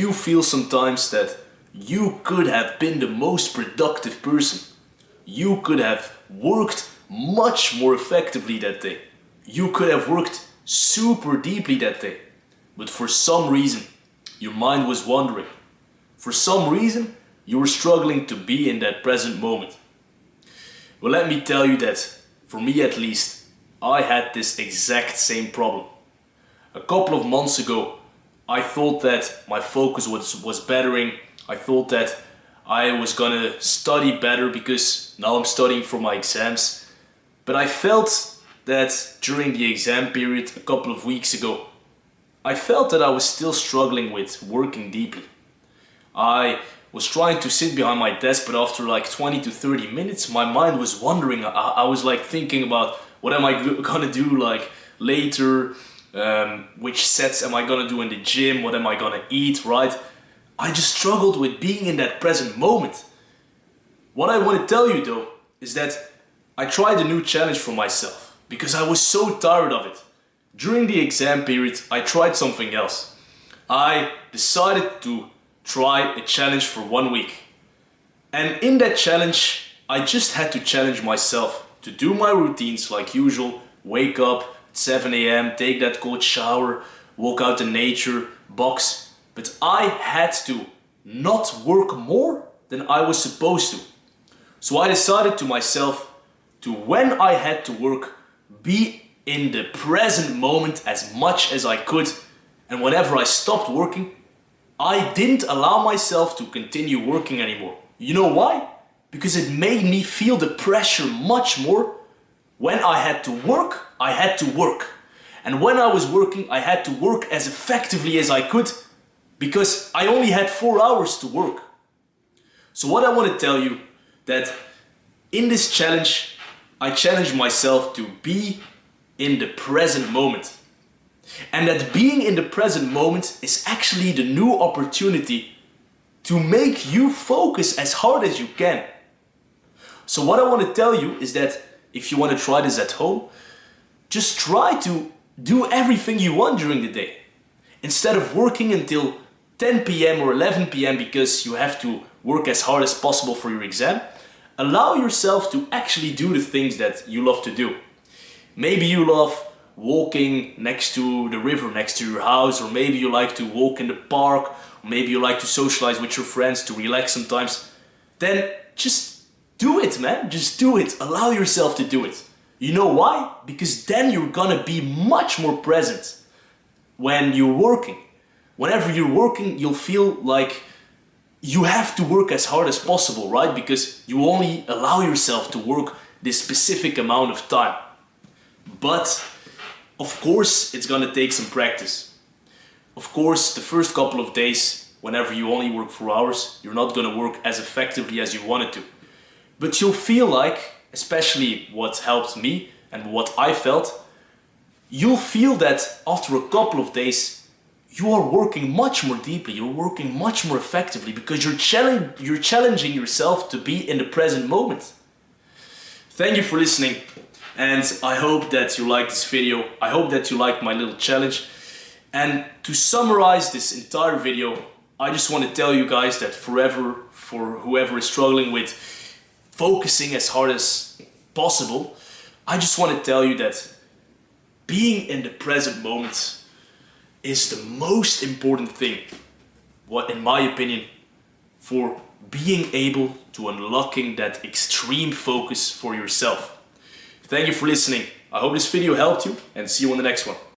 you feel sometimes that you could have been the most productive person? You could have worked much more effectively that day. You could have worked super deeply that day. But for some reason, your mind was wandering. For some reason, you were struggling to be in that present moment. Well, let me tell you that, for me at least, I had this exact same problem. A couple of months ago, I thought that my focus was bettering. I thought that I was gonna study better because now I'm studying for my exams. But I felt that during the exam period a couple of weeks ago, I felt that I was still struggling with working deeply. I was trying to sit behind my desk, but after like 20 to 30 minutes, my mind was wandering. I was like thinking about what am I gonna do like later, which sets am I gonna do in the gym, what am I gonna eat, right? I just struggled with being in that present moment. What I want to tell you though, is that I tried a new challenge for myself because I was so tired of it. During the exam period, I tried something else. I decided to try a challenge for 1 week. And in that challenge, I just had to challenge myself to do my routines like usual, wake up at 7 a.m., take that cold shower, walk out in nature, box. But I had to not work more than I was supposed to. So I decided to myself to, when I had to work, be in the present moment as much as I could. And whenever I stopped working, I didn't allow myself to continue working anymore. You know why? Because it made me feel the pressure much more. When I had to work, I had to work. And when I was working, I had to work as effectively as I could because I only had 4 hours to work. So what I want to tell you, that in this challenge, I challenged myself to be in the present moment. And that being in the present moment is actually the new opportunity to make you focus as hard as you can. So what I want to tell you is that if you want to try this at home, just try to do everything you want during the day. Instead of working until 10 p.m. or 11 p.m. because you have to work as hard as possible for your exam, allow yourself to actually do the things that you love to do. Maybe you love walking next to the river next to your house, or maybe you like to walk in the park, or maybe you like to socialize with your friends to relax sometimes. Then just do it, man. Just do it. Allow yourself to do it. You know why? Because then you're gonna be much more present when you're working. Whenever you're working, you'll feel like you have to work as hard as possible, right? Because you only allow yourself to work this specific amount of time. But of course, it's gonna take some practice. Of course, the first couple of days, whenever you only work 4 hours, you're not gonna work as effectively as you wanted to. But you'll feel like, especially what helped me and what I felt, you'll feel that after a couple of days, you are working much more deeply, you're working much more effectively because you're challenging yourself to be in the present moment. Thank you for listening, and I hope that you liked this video. I hope that you liked my little challenge. And to summarize this entire video, I just want to tell you guys that for whoever is struggling with focusing as hard as possible, I just want to tell you that being in the present moment is the most important thing, in my opinion, for being able to unlocking that extreme focus for yourself. Thank you for listening. I hope this video helped you, and see you on the next one.